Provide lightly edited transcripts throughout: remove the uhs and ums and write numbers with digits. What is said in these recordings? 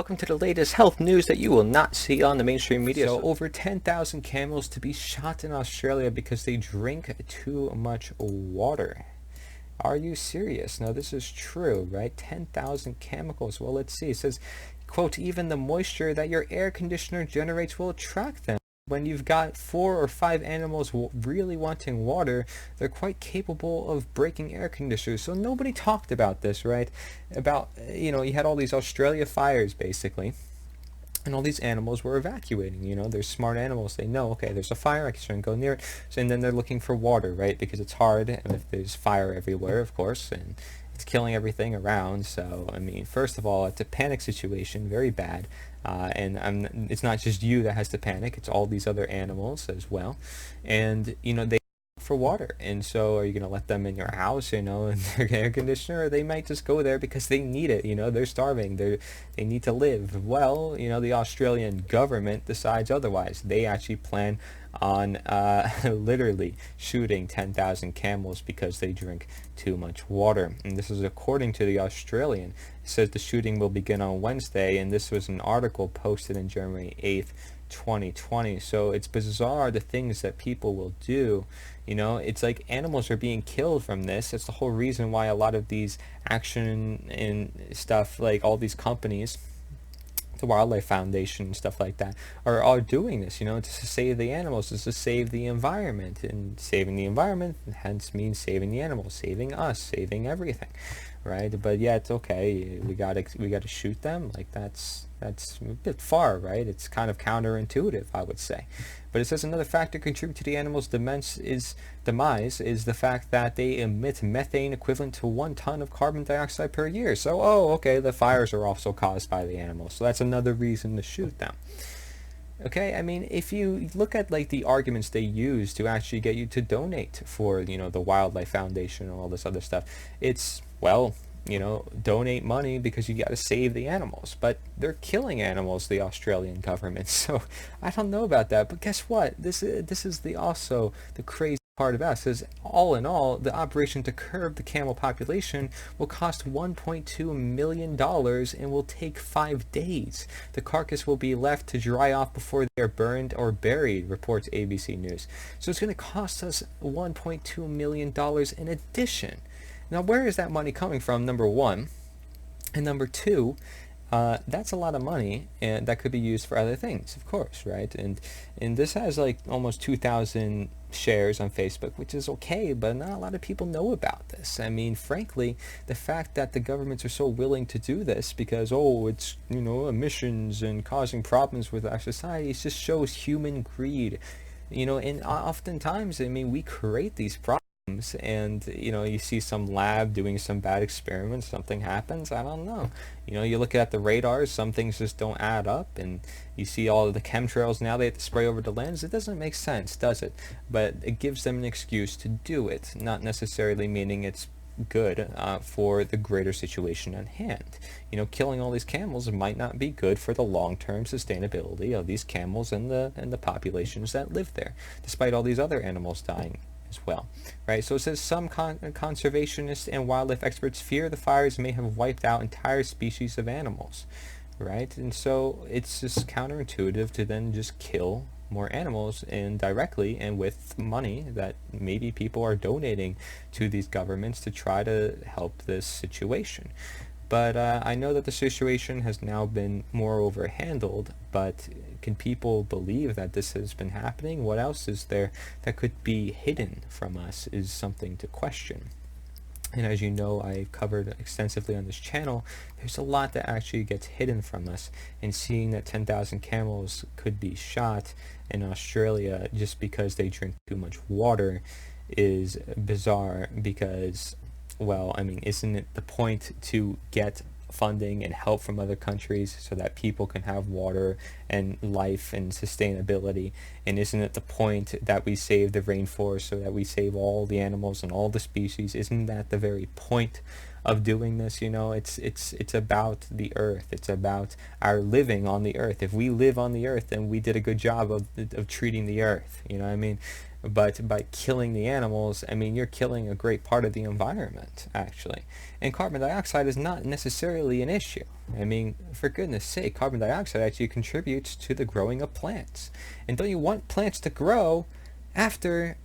welcome to the latest health news that you will not see on the mainstream media. So over 10,000 camels to be shot in Australia because they drink too much water. Are you serious? No, this is true, right? 10,000 chemicals. Well, let's see. It says, quote, even the moisture that your air conditioner generates will attract them. When you've got 4 or 5 animals really wanting water, they're quite capable of breaking air conditioners. So nobody talked about this, right? About, you had all these Australia fires, basically. And all these animals were evacuating. They're smart animals. They know, okay, there's a fire, I shouldn't go near it. So, and then they're looking for water, right? Because it's hard, and if there's fire everywhere, of course, and it's killing everything around. So, first of all, it's a panic situation, very bad. It's not just you that has to panic, it's all these other animals as well. And, they for water, and so are you going to let them in your house, in their air conditioner, or they might just go there because they need it, they're starving, they need to live. Well, the Australian government decides otherwise. They actually plan on literally shooting 10,000 camels because they drink too much water. And this is according to the Australian. It says the shooting will begin on Wednesday, and this was an article posted in January 8th, 2020. So it's bizarre the things that people will do. It's like animals are being killed from this. It's the whole reason why a lot of these action and stuff, like all these companies, the Wildlife Foundation and stuff like that, are doing this, to save the animals, to save the environment. And saving the environment hence means saving the animals, saving us, saving everything, right? But yeah, it's okay, we gotta shoot them. Like that's a bit far, right? It's kind of counterintuitive, I would say. But it says another factor contributing to the animals' demise is the fact that they emit methane equivalent to 1 ton of carbon dioxide per year. So, okay, the fires are also caused by the animals. So that's another reason to shoot them. Okay, if you look at like the arguments they use to actually get you to donate for, the Wildlife Foundation and all this other stuff, it's, well, donate money because you got to save the animals. But they're killing animals, the Australian government. So I don't know about that. But guess what? This is also the crazy part about it. It says, all in all, the operation to curb the camel population will cost $1.2 million and will take 5 days. The carcass will be left to dry off before they are burned or buried, reports ABC News. So it's going to cost us $1.2 million in addition. Now, where is that money coming from, number one? And number two, that's a lot of money, and that could be used for other things, of course, right? And this has like almost 2,000 shares on Facebook, which is okay, but not a lot of people know about this. Frankly, the fact that the governments are so willing to do this because, it's, emissions and causing problems with our society, it just shows human greed. And oftentimes, we create these problems. And you see some lab doing some bad experiments, something happens, I don't know. You look at the radars, some things just don't add up, and you see all of the chemtrails now they have to spray over the lens. It doesn't make sense, does it? But it gives them an excuse to do it, not necessarily meaning it's good for the greater situation at hand. Killing all these camels might not be good for the long-term sustainability of these camels and the populations that live there, despite all these other animals dying as well, right? So it says some conservationists and wildlife experts fear the fires may have wiped out entire species of animals, right? And so it's just counterintuitive to then just kill more animals indirectly and with money that maybe people are donating to these governments to try to help this situation. But I know that the situation has now been moreover handled, but can people believe that this has been happening? What else is there that could be hidden from us is something to question. And as you know, I covered extensively on this channel, there's a lot that actually gets hidden from us. And seeing that 10,000 camels could be shot in Australia just because they drink too much water is bizarre because, well, isn't it the point to get funding and help from other countries so that people can have water and life and sustainability? And isn't it the point that we save the rainforest so that we save all the animals and all the species? Isn't that the very point of doing this? It's about the earth. It's about our living on the earth. If we live on the earth, then we did a good job of treating the earth. But by killing the animals, I mean, you're killing a great part of the environment, actually. And carbon dioxide is not necessarily an issue. I mean, for goodness sake, carbon dioxide actually contributes to the growing of plants. And don't you want plants to grow after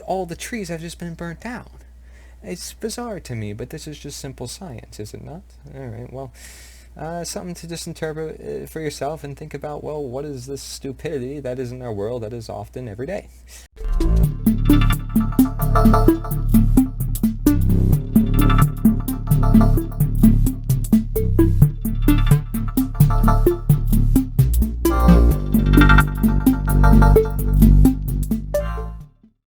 all the trees have just been burnt down? It's bizarre to me, but this is just simple science, is it not? All right, well, something to just interpret for yourself and think about, well, what is this stupidity that is in our world that is often every day?